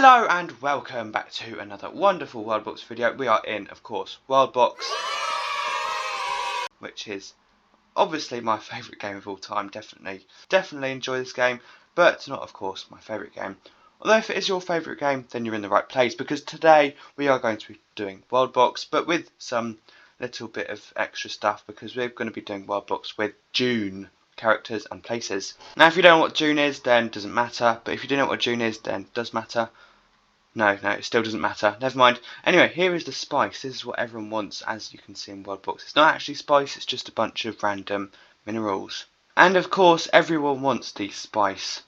Hello and welcome back to another wonderful Worldbox video. We are in, of course, Worldbox, which is obviously my favourite game of all time. Definitely enjoy this game, but it's not, of course, my favourite game. Although if it is your favourite game, then you're in the right place, because today we are going to be doing Worldbox, but with some little bit of extra stuff, because we're going to be doing Worldbox with Dune characters and places. Now if you don't know what Dune is, then it doesn't matter, but if you do know what Dune is, then it does matter. No, it still doesn't matter. Never mind. Anyway, here is the spice. This is what everyone wants, as you can see in Worldbox. It's not actually spice, it's just a bunch of random minerals. And of course, everyone wants the spice.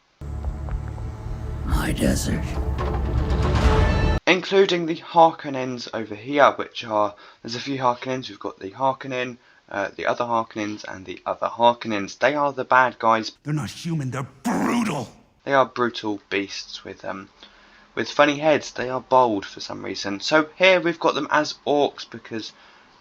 My desert. Including the Harkonnens over here, which are, there's a few Harkonnens. We've got the Harkonnen, the other Harkonnens, and the other Harkonnens. They are the bad guys. They're not human, they're brutal. They are brutal beasts with funny heads. They are bold for some reason. So here we've got them as orcs, because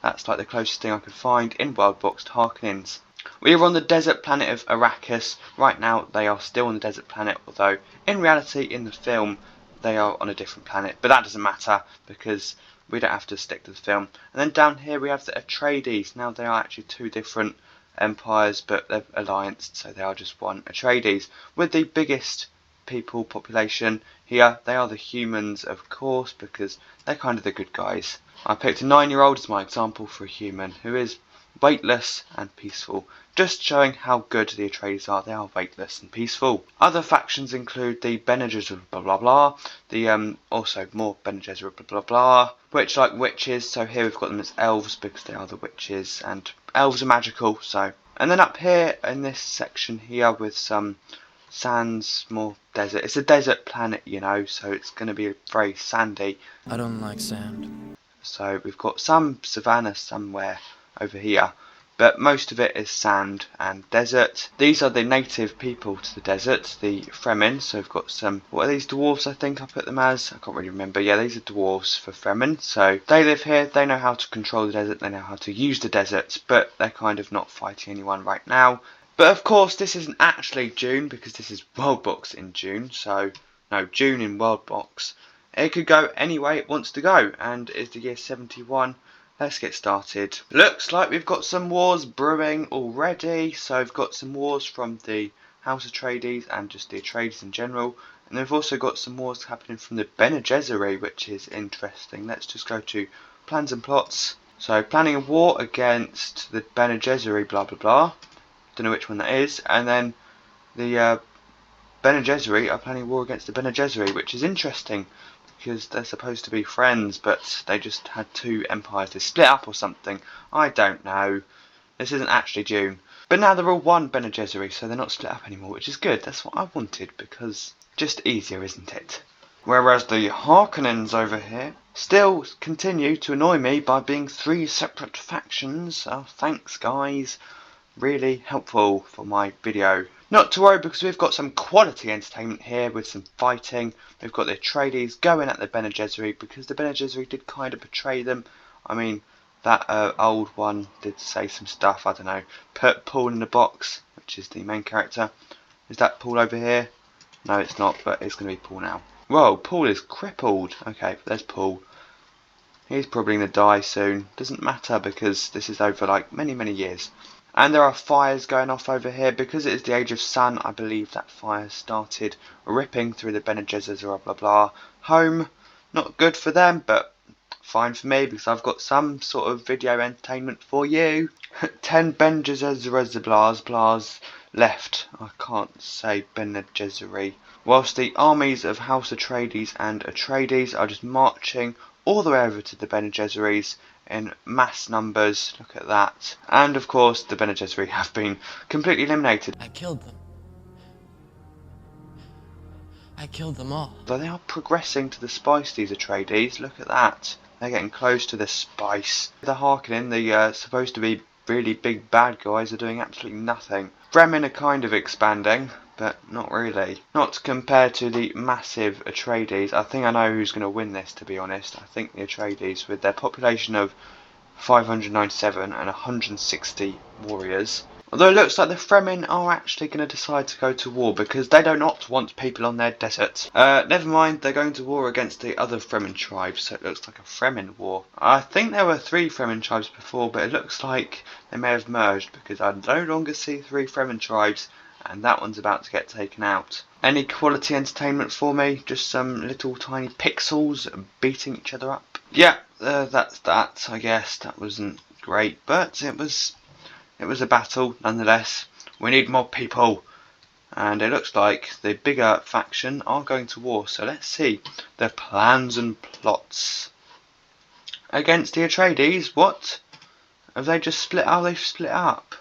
that's like the closest thing I could find in Worldbox to Harkonnens. We are on the desert planet of Arrakis. Right now they are still on the desert planet, although in reality in the film they are on a different planet. But that doesn't matter, because we don't have to stick to the film. And then down here we have the Atreides. Now they are actually two different empires, but they're allianced, so they are just one Atreides. With the biggest people population here, they are the humans, of course, because they're kind of the good guys. I picked a 9-year-old as my example for a human who is weightless and peaceful, just showing how good the Atreides are. They are weightless and peaceful. Other factions include the Bene Gesserit blah blah blah, the also more Bene Gesserit blah blah blah, which like witches. So here we've got them as elves because they are the witches, and elves are magical. So, and then up here in this section here with some sands, more desert. It's a desert planet, you know, so it's going to be very sandy. I don't like sand. So we've got some savanna somewhere over here, but most of it is sand and desert. These are the native people to the desert, the Fremen. So we've got some, what are these, dwarves I think I put them as? I can't really remember. Yeah, these are dwarves for Fremen. So they live here, they know how to control the desert, they know how to use the desert, but they're kind of not fighting anyone right now. But of course this isn't actually Dune, because this is Worldbox in Dune, so no, Dune in Worldbox. It could go any way it wants to go, and it's the year 71. Let's get started. Looks like we've got some wars brewing already. So we've got some wars from the House Atreides and just the Atreides in general. And then we've also got some wars happening from the Bene Gesserit, which is interesting. Let's just go to plans and plots. So planning a war against the Bene Gesserit blah blah blah. Don't know which one that is. And then the Bene Gesserit are planning a war against the Bene Gesserit, which is interesting, because they're supposed to be friends, but they just had two empires to split up or something. I don't know. This isn't actually Dune. But now they're all one Bene Gesserit, so they're not split up anymore, which is good. That's what I wanted, because just easier, isn't it? Whereas the Harkonnens over here still continue to annoy me by being 3 separate factions. Oh, thanks guys. Really helpful for my video. Not to worry, because we've got some quality entertainment here with some fighting. We've got the Atreides going at the Bene Gesserit, because the Bene Gesserit did kind of betray them. I mean, that old one did say some stuff, I don't know. Put Paul in the box, which is the main character. Is that Paul over here? No, it's not, but it's going to be Paul now. Whoa, Paul is crippled. Okay, there's Paul. He's probably going to die soon. Doesn't matter, because this is over like many years. And there are fires going off over here, because it is the Age of Sun. I believe that fire started ripping through the Bene Gesserit blah blah blah home. Not good for them, but fine for me, because I've got some sort of video entertainment for you. 10 Bene Gesserit blahs left. I can't say Bene Gesserit. Whilst the armies of House Atreides and Atreides are just marching all the way over to the Bene Gesserits in mass numbers. Look at that. And of course the Bene Gesserit have been completely eliminated. I killed them. I killed them all. Though they are progressing to the spice, these Atreides. Look at that. They're getting close to the spice. The Harkonnen, the supposed to be really big bad guys, are doing absolutely nothing. Fremen are kind of expanding, but not really. Not compared to the massive Atreides. I think I know who's going to win this, to be honest. I think the Atreides, with their population of 597 and 160 warriors, Although it looks like the Fremen are actually going to decide to go to war because they do not want people on their desert. Never mind, they're going to war against the other Fremen tribes, so it looks like a Fremen war. I think there were 3 Fremen tribes before, but it looks like they may have merged because I no longer see 3 Fremen tribes, and that one's about to get taken out. Any quality entertainment for me? Just some little tiny pixels beating each other up? Yeah, that's that, I guess. That wasn't great, but it was a battle nonetheless. We need more people, and it looks like the bigger faction are going to war. So let's see their plans and plots against the Atreides. What have they just split? Oh, they've split up.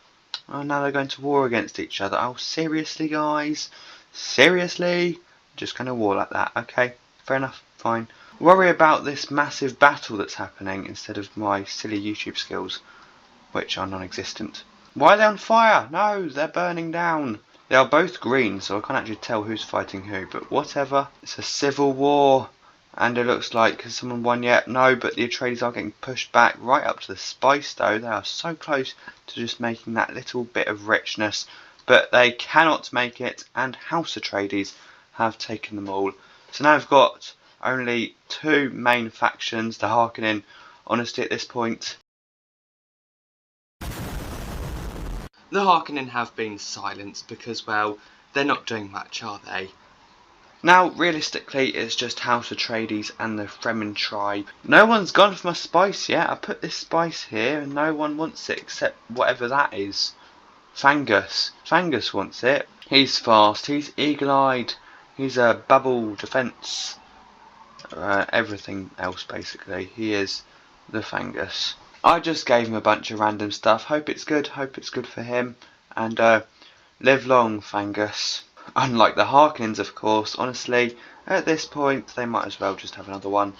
Oh, now they're going to war against each other. Oh, seriously, guys? Seriously? Just going to war like that? Okay, fair enough. Fine. Worry about this massive battle that's happening instead of my silly YouTube skills, which are non-existent. Why are they on fire? No, they're burning down. They are both green, so I can't actually tell who's fighting who, but whatever. It's a civil war, and it looks like, has someone won yet? No, but the Atreides are getting pushed back right up to the spice, though. They are so close to just making that little bit of richness, but they cannot make it, and House Atreides have taken them all. So now I've got only 2 main factions, the Harkonnen. Honestly, at this point, the Harkonnen have been silenced because, well, they're not doing much, are they? Now, realistically, it's just House Atreides and the Fremen tribe. No one's gone for my spice yet. I put this spice here and no one wants it except whatever that is. Fangus. Fangus wants it. He's fast, he's eagle-eyed, he's a bubble defense. Everything else, basically. He is the Fangus. I just gave him a bunch of random stuff. Hope it's good for him. And live long, Fangus. Unlike the Harkonnens, of course. Honestly, at this point, they might as well just have another one.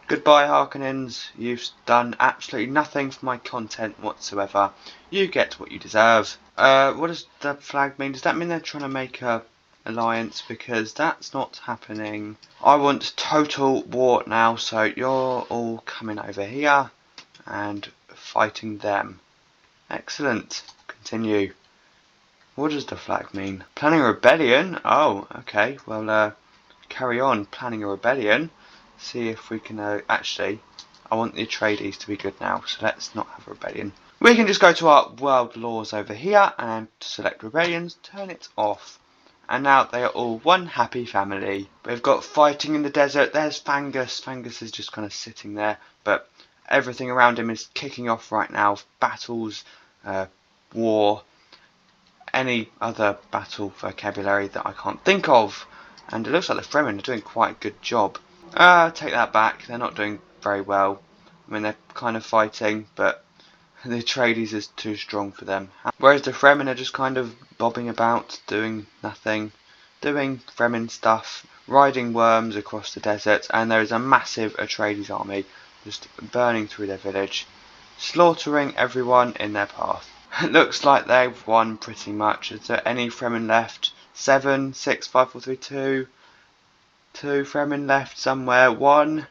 Goodbye, Harkonnens. You've done absolutely nothing for my content whatsoever. You get what you deserve. What does the flag mean? Does that mean they're trying to make a alliance? Because that's not happening. I want total war now, so you're all coming over here and fighting them. Excellent. Continue. What does the flag mean? Planning a rebellion? Oh, okay. Well, carry on planning a rebellion. See if we can actually. I want the Atreides to be good now, so let's not have a rebellion. We can just go to our world laws over here and select rebellions, turn it off. And now they are all one happy family. We've got fighting in the desert. There's Fangus. Fangus is just kind of sitting there, but everything around him is kicking off right now. Battles, war, any other battle vocabulary that I can't think of. And it looks like the Fremen are doing quite a good job. Take that back. They're not doing very well. I mean, they're kind of fighting, but the Atreides is too strong for them. Whereas the Fremen are just kind of bobbing about, doing nothing, doing Fremen stuff, riding worms across the desert, and there is a massive Atreides army just burning through their village, slaughtering everyone in their path. It looks like they've won pretty much. Is there any Fremen left? 7, 6, 5, 4, 3, 2. 2 Fremen left somewhere. 1.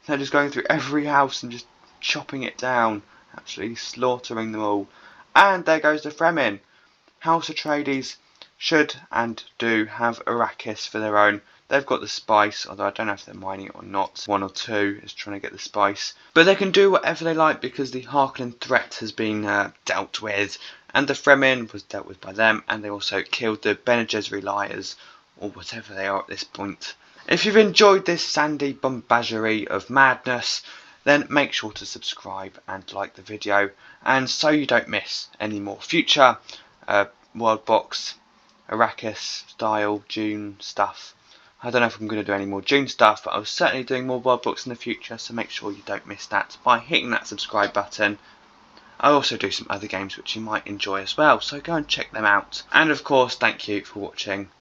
They're just going through every house and just chopping it down. Absolutely slaughtering them all. And there goes the Fremen. House Atreides should and do have Arrakis for their own. They've got the spice, although I don't know if they're mining it or not. 1 or 2 is trying to get the spice. But they can do whatever they like because the Harkonnen threat has been dealt with. And the Fremen was dealt with by them. And they also killed the Bene Gesserit liars, or whatever they are at this point. If you've enjoyed this sandy bombagerie of madness, then make sure to subscribe and like the video, and so you don't miss any more future Worldbox, Arrakis style Dune stuff. I don't know if I'm going to do any more Dune stuff, but I was certainly doing more Worldbox in the future, so make sure you don't miss that by hitting that subscribe button. I also do some other games which you might enjoy as well, so go and check them out. And of course, thank you for watching.